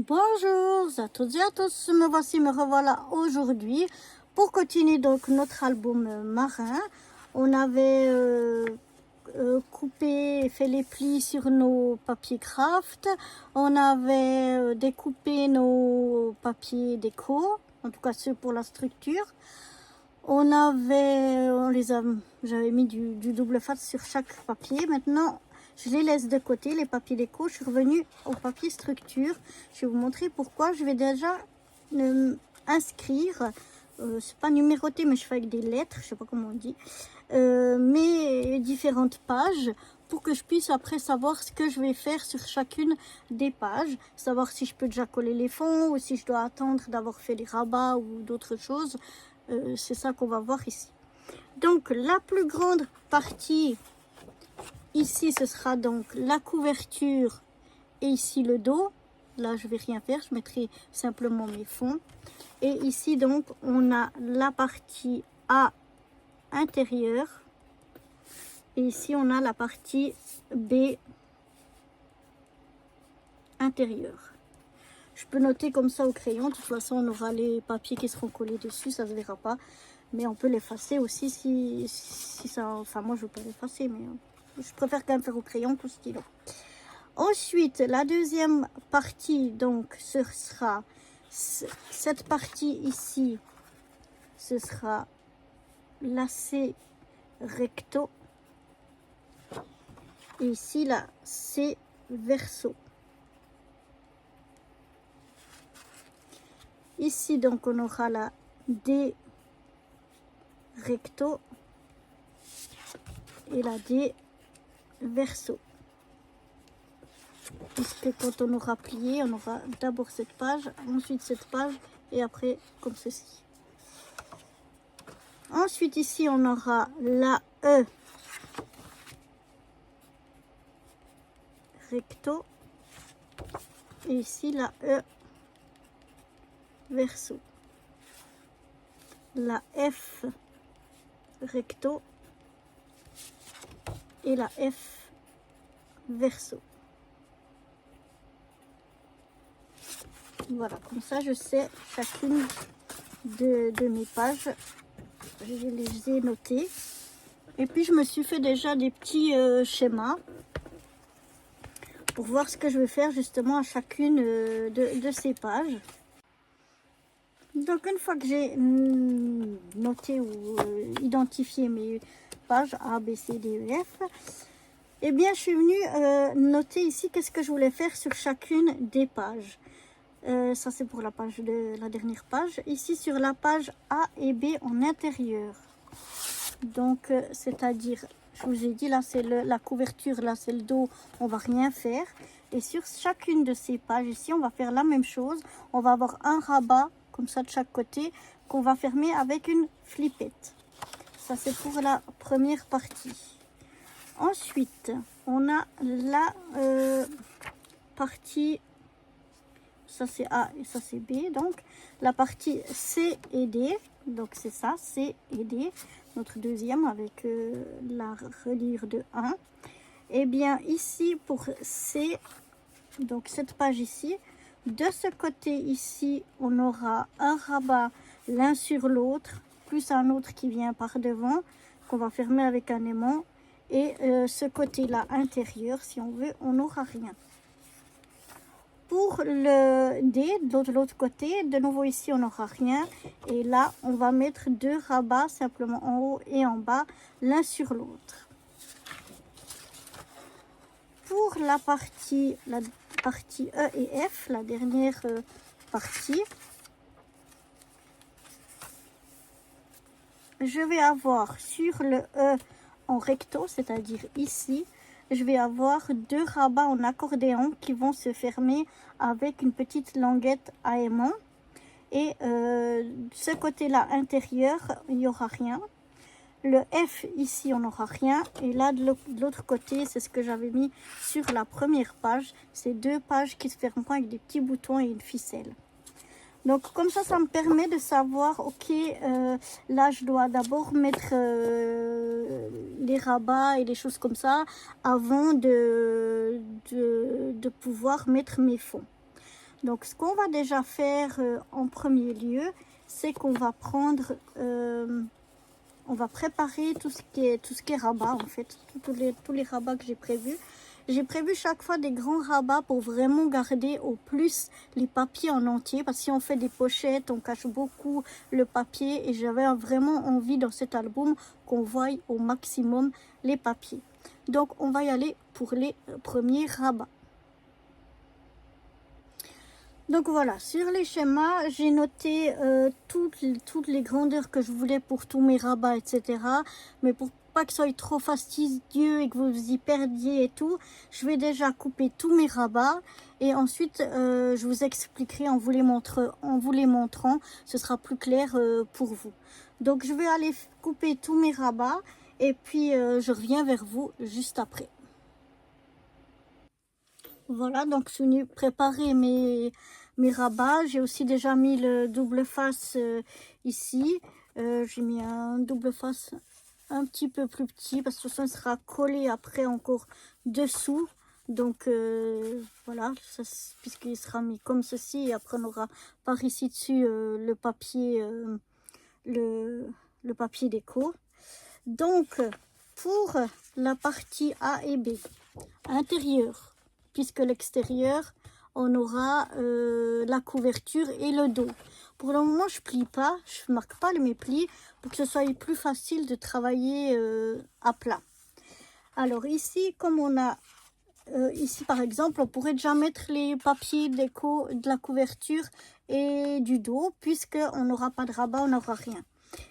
Bonjour à toutes et à tous, me revoilà aujourd'hui pour continuer donc notre album marin. On avait coupé et fait les plis sur nos papiers craft, on avait découpé nos papiers déco, en tout cas ceux pour la structure. J'avais mis du double face sur chaque papier. Maintenant, je les laisse de côté, les papiers déco. Je suis revenue au papier structure. Je vais vous montrer pourquoi. Je vais déjà inscrire, c'est pas numéroté, mais je fais avec des lettres, je sais pas comment on dit, mes différentes pages pour que je puisse après savoir ce que je vais faire sur chacune des pages, savoir si je peux déjà coller les fonds ou si je dois attendre d'avoir fait les rabats ou d'autres choses. C'est ça qu'on va voir ici. Donc la plus grande partie ici, ce sera donc la couverture et ici le dos. Là, je vais rien faire, je mettrai simplement mes fonds. Et ici, donc, on a la partie A intérieure. Et ici, on a la partie B intérieure. Je peux noter comme ça au crayon. De toute façon, on aura les papiers qui seront collés dessus, ça ne se verra pas. Mais on peut l'effacer aussi si ça... Enfin, moi, je ne veux pas l'effacer, mais je préfère quand même faire au crayon qu'au stylo. Ensuite, la deuxième partie, donc, ce sera cette partie ici, ce sera lacet recto. Et ici, là, c'est verso. Ici, donc, on aura la D recto et la D verso. Puisque quand on aura plié, on aura d'abord cette page, ensuite cette page et après comme ceci. Ensuite ici on aura la E recto et ici la E verso. La F recto et la F verso. Voilà, comme ça je sais chacune de mes pages, je les ai notées. Et puis je me suis fait déjà des petits schémas pour voir ce que je vais faire justement à chacune de ces pages. Donc une fois que j'ai noté ou identifié mes pages A, B, C, D, E, F, eh bien je suis venue noter ici qu'est-ce que je voulais faire sur chacune des pages. Ça c'est pour la page de la dernière page. Ici sur la page A et B en intérieur. Donc c'est-à-dire, je vous ai dit là c'est la couverture, là c'est le dos, on va rien faire. Et sur chacune de ces pages ici, on va faire la même chose. On va avoir un rabat comme ça de chaque côté qu'on va fermer avec une flippette. Ça c'est pour la première partie. Ensuite, on a la partie, ça c'est A et ça c'est B, donc la partie C et D, donc c'est ça, C et D, notre deuxième avec la reliure de 1. Et bien ici pour C, donc cette page ici, de ce côté ici, on aura un rabat l'un sur l'autre, plus un autre qui vient par devant, qu'on va fermer avec un aimant. Et ce côté-là intérieur, si on veut, on n'aura rien. Pour le D, de l'autre côté, de nouveau ici, on n'aura rien. Et là, on va mettre deux rabats simplement en haut et en bas, l'un sur l'autre. Pour la partie E et F, la dernière partie, je vais avoir sur le E en recto, c'est-à-dire ici, je vais avoir deux rabats en accordéon qui vont se fermer avec une petite languette à aimant. Et ce côté-là intérieur, il n'y aura rien. Le F ici, on n'aura rien. Et là, de l'autre côté, c'est ce que j'avais mis sur la première page. C'est deux pages qui se fermeront avec des petits boutons et une ficelle. Donc comme ça me permet de savoir, ok, là je dois d'abord mettre les rabats et les choses comme ça avant de pouvoir mettre mes fonds. Donc ce qu'on va déjà faire en premier lieu, c'est qu'on va prendre, on va préparer tout ce qui est rabat en fait, tous les rabats que j'ai prévus. J'ai prévu chaque fois des grands rabats pour vraiment garder au plus les papiers en entier, parce que si on fait des pochettes, on cache beaucoup le papier et j'avais vraiment envie dans cet album qu'on voie au maximum les papiers. Donc on va y aller pour les premiers rabats. Donc voilà, sur les schémas, j'ai noté toutes les grandeurs que je voulais pour tous mes rabats, etc. Mais pour pas que ce soit trop fastidieux et que vous y perdiez et tout, je vais déjà couper tous mes rabats et ensuite je vous expliquerai en vous les montrant, ce sera plus clair pour vous. Donc je vais aller couper tous mes rabats et puis je reviens vers vous juste après. Voilà, donc je suis venue préparer mes rabats. J'ai aussi déjà mis le double face ici. J'ai mis un double face un petit peu plus petit parce que ça sera collé après encore dessous. Donc voilà, puisqu'il sera mis comme ceci et après on aura par ici dessus le papier, le papier déco. Donc pour la partie A et B, intérieur, puisque l'extérieur, on aura la couverture et le dos. Pour le moment, je plie pas, je marque pas mes plis pour que ce soit plus facile de travailler à plat. Alors ici, comme on a, ici par exemple, on pourrait déjà mettre les papiers déco de la couverture et du dos, puisqu'on n'aura pas de rabat, on n'aura rien.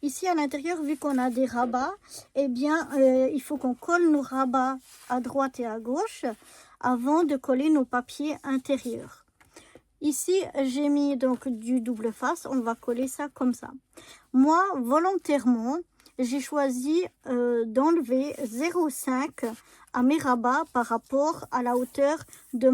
Ici à l'intérieur, vu qu'on a des rabats, eh bien, il faut qu'on colle nos rabats à droite et à gauche avant de coller nos papiers intérieurs. Ici, j'ai mis donc du double face, on va coller ça comme ça. Moi, volontairement, j'ai choisi d'enlever 0,5 à mes rabats par rapport à la hauteur de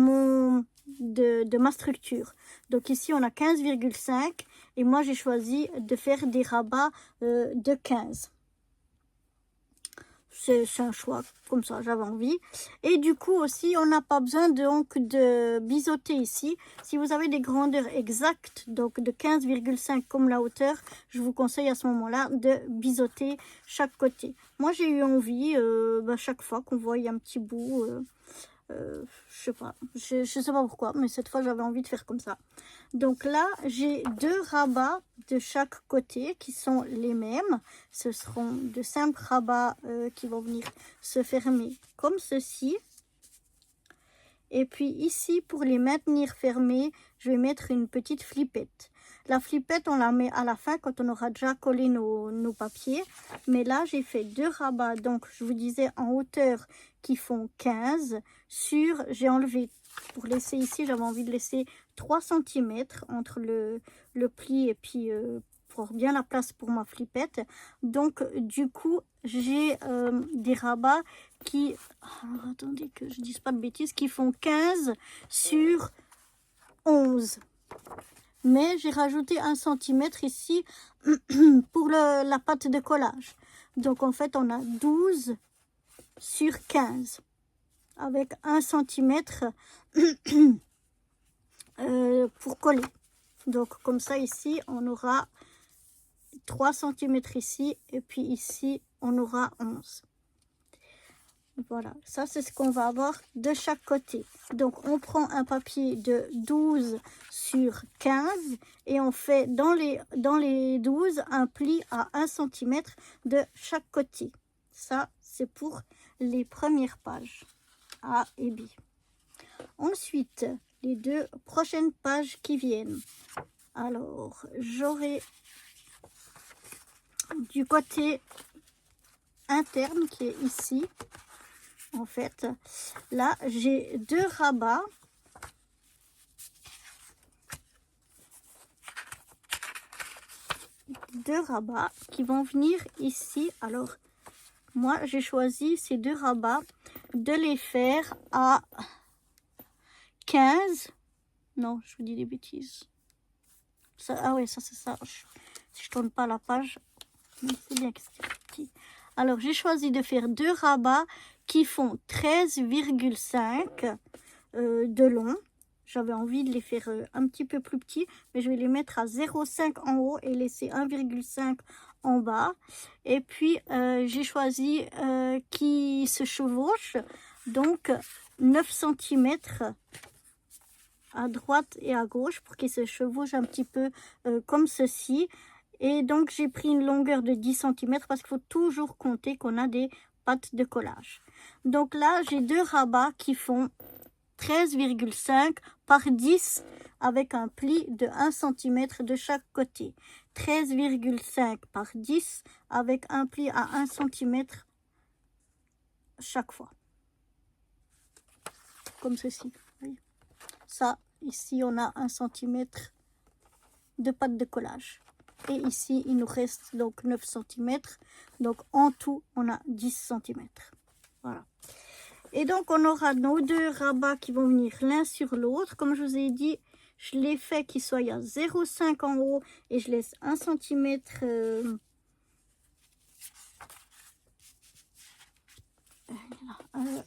ma structure. Donc ici, on a 15,5 et moi, j'ai choisi de faire des rabats de 15. C'est un choix, comme ça, j'avais envie. Et du coup aussi, on n'a pas besoin donc de biseauter ici. Si vous avez des grandeurs exactes, donc de 15,5 comme la hauteur, je vous conseille à ce moment-là de biseauter chaque côté. Moi, j'ai eu envie, chaque fois qu'on voit un petit bout, je sais pas, je sais pas pourquoi, mais cette fois, j'avais envie de faire comme ça. Donc là, j'ai 2 rabats de chaque côté qui sont les mêmes. Ce seront de simples rabats qui vont venir se fermer comme ceci. Et puis ici, pour les maintenir fermés, je vais mettre une petite flippette. La flippette, on la met à la fin quand on aura déjà collé nos papiers. Mais là, j'ai fait 2 rabats, donc je vous disais en hauteur qui font 15 sur, j'ai enlevé, pour laisser ici, j'avais envie de laisser 3 cm entre le pli et puis pour bien la place pour ma flippette. Donc du coup, j'ai des rabats qui, alors attendez que je dise pas de bêtises, qui font 15 sur 11. Mais j'ai rajouté 1 cm ici pour la pâte de collage. Donc en fait, on a 12 sur 15 avec 1 cm pour coller. Donc comme ça ici, on aura 3 cm ici et puis ici, on aura 11. Voilà, ça c'est ce qu'on va avoir de chaque côté. Donc on prend un papier de 12 sur 15 et on fait dans les 12 un pli à 1 cm de chaque côté. Ça c'est pour les premières pages A et B. Ensuite, les 2 prochaines pages qui viennent. Alors, j'aurai du côté interne qui est ici. En fait, là, j'ai 2 rabats. Qui vont venir ici. Alors, moi, j'ai choisi ces 2 rabats de les faire à 15. Non, je vous dis des bêtises. Ça, ah ouais, ça c'est ça. Si je tourne pas la page, c'est bien que c'est petit. Alors, j'ai choisi de faire 2 rabats qui font 13,5 de long. j'avais envie de les faire un petit peu plus petits, mais je vais les mettre à 0,5 en haut et laisser 1,5 en bas. Et puis j'ai choisi qui se chevauche, donc 9 cm à droite et à gauche pour qu'ils se chevauchent un petit peu comme ceci. Et donc j'ai pris une longueur de 10 cm parce qu'il faut toujours compter qu'on a des pattes de collage. Donc là j'ai deux rabats qui font 13,5 par 10 avec un pli de 1 cm de chaque côté. 13,5 par 10 avec un pli à 1 cm chaque fois. Comme ceci. Ça, ici, on a 1 cm de pâte de collage. Et ici, il nous reste donc 9 cm. Donc, en tout, on a 10 cm. Voilà. Et donc, on aura nos deux rabats qui vont venir l'un sur l'autre. Comme je vous ai dit, je les fais qu'ils soient à 0,5 en haut et je laisse 1 cm...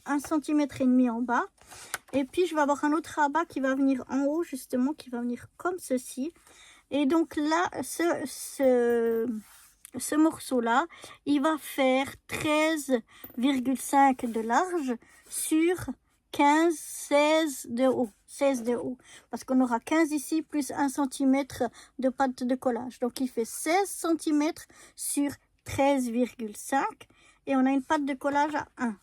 1 cm et demi en bas. Et puis je vais avoir un autre rabat qui va venir en haut justement, qui va venir comme ceci. Et donc là, ce morceau là, il va faire 13,5 de large sur 15, 16 de haut. 16 de haut. Parce qu'on aura 15 ici plus 1 cm de pâte de collage. Donc il fait 16 cm sur 13,5. Et on a une pâte de collage à 1.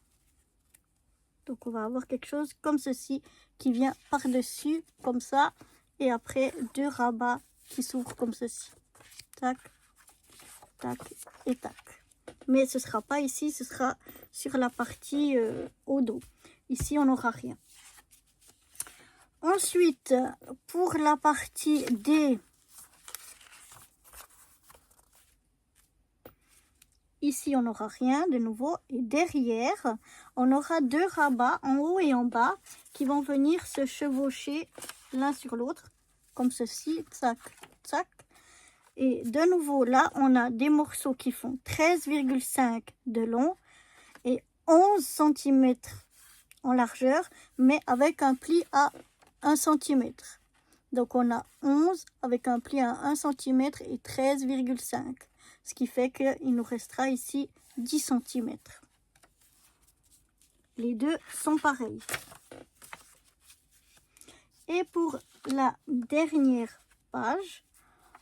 Donc on va avoir quelque chose comme ceci qui vient par-dessus, comme ça. Et après, deux rabats qui s'ouvrent comme ceci. Tac, tac et tac. Mais ce ne sera pas ici, ce sera sur la partie au dos. Ici, on n'aura rien. Ensuite, pour la partie des... Ici, on n'aura rien de nouveau. Et derrière, on aura deux rabats en haut et en bas qui vont venir se chevaucher l'un sur l'autre. Comme ceci. Tac, tac. Et de nouveau, là, on a des morceaux qui font 13,5 de long et 11 cm en largeur, mais avec un pli à 1 cm. Donc, on a 11 avec un pli à 1 cm et 13,5. Ce qui fait qu'il nous restera ici 10 cm. Les deux sont pareils. Et pour la dernière page,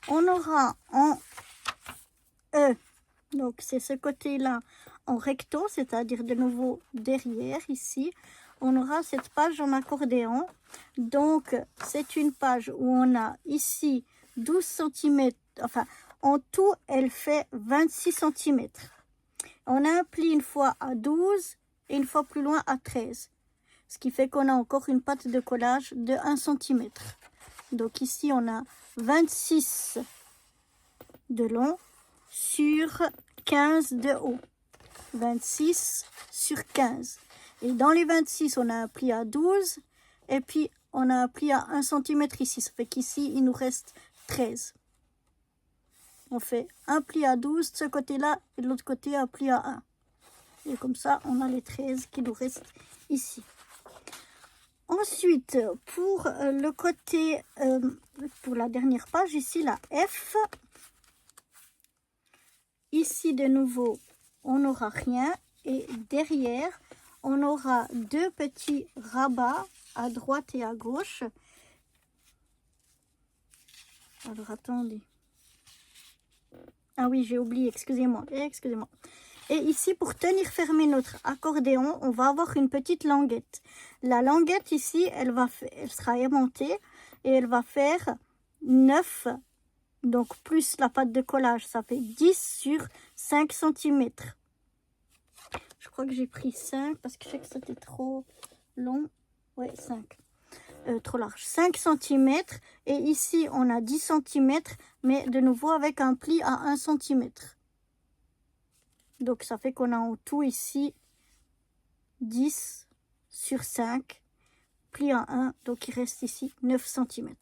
on aura en E, donc c'est ce côté-là en recto, c'est-à-dire de nouveau derrière ici. On aura cette page en accordéon. Donc c'est une page où on a ici 12 cm, enfin en tout, elle fait 26 cm. On a un pli une fois à 12 et une fois plus loin à 13. Ce qui fait qu'on a encore une pâte de collage de 1 cm. Donc ici, on a 26 de long sur 15 de haut. 26 sur 15. Et dans les 26, on a un pli à 12 et puis on a un pli à 1 cm ici. Ça fait qu'ici, il nous reste 13. On fait un pli à 12 de ce côté-là et de l'autre côté un pli à 1. Et comme ça, on a les 13 qui nous restent ici. Ensuite, pour le côté, pour la dernière page, ici la F. Ici de nouveau, on n'aura rien. Et derrière, on aura deux petits rabats à droite et à gauche. Alors attendez. Ah oui, j'ai oublié, excusez-moi. Et ici, pour tenir fermé notre accordéon, on va avoir une petite languette. La languette ici, elle sera aimantée et elle va faire 9, donc plus la pâte de collage, ça fait 10 sur 5 cm. Je crois que j'ai pris 5 parce que je sais que c'était trop long. Ouais, 5. Trop large. 5 cm. Et ici, on a 10 cm, mais de nouveau avec un pli à 1 cm. Donc, ça fait qu'on a en tout ici 10 sur 5, pli à 1. Donc, il reste ici 9 cm.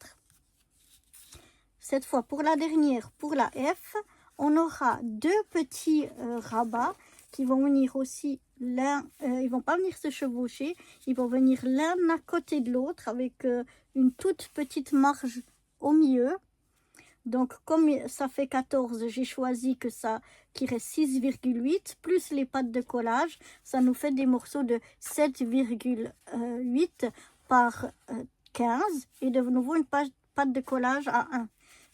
Cette fois, pour la dernière, pour la F, on aura deux petits rabats qui vont venir aussi ils vont pas venir se chevaucher, ils vont venir l'un à côté de l'autre avec une toute petite marge au milieu. Donc, comme ça fait 14, j'ai choisi qu'il reste 6,8 plus les pattes de collage. Ça nous fait des morceaux de 7,8 par 15 et de nouveau une patte de collage à 1.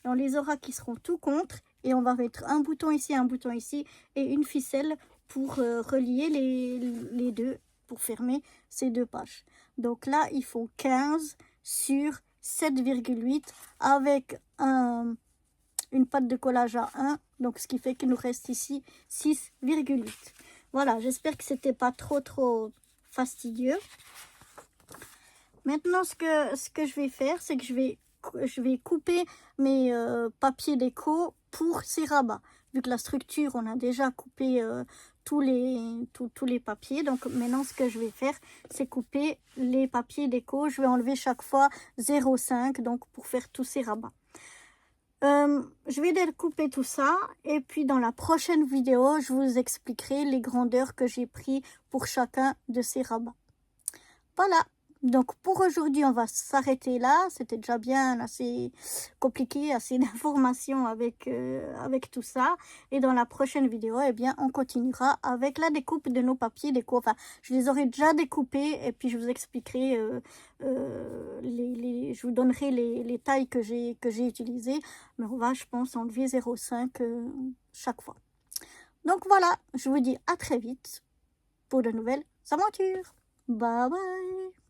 Et on les aura qui seront tout contre et on va mettre un bouton ici et une ficelle pour relier les deux, pour fermer ces deux pages. Donc là, il faut 15 sur 7,8 avec une patte de collage à 1, donc ce qui fait qu'il nous reste ici 6,8. Voilà, j'espère que c'était pas trop fastidieux. Maintenant, ce que je vais faire, c'est que je vais couper mes papiers déco pour ces rabats. Vu que la structure, on a déjà coupé tous les papiers. Donc maintenant, ce que je vais faire, c'est couper les papiers déco. Je vais enlever chaque fois 0,5 donc pour faire tous ces rabats. Je vais découper tout ça et puis dans la prochaine vidéo, je vous expliquerai les grandeurs que j'ai pris pour chacun de ces rabats. Voilà. Donc pour aujourd'hui, on va s'arrêter là. C'était déjà bien assez compliqué, assez d'informations avec tout ça. Et dans la prochaine vidéo, eh bien, on continuera avec la découpe de nos papiers déco. Enfin, je les aurai déjà découpés et puis je vous expliquerai, je vous donnerai les tailles que j'ai utilisées. Mais on va, je pense, enlever 0,5 chaque fois. Donc voilà, je vous dis à très vite pour de nouvelles aventures. Bye bye!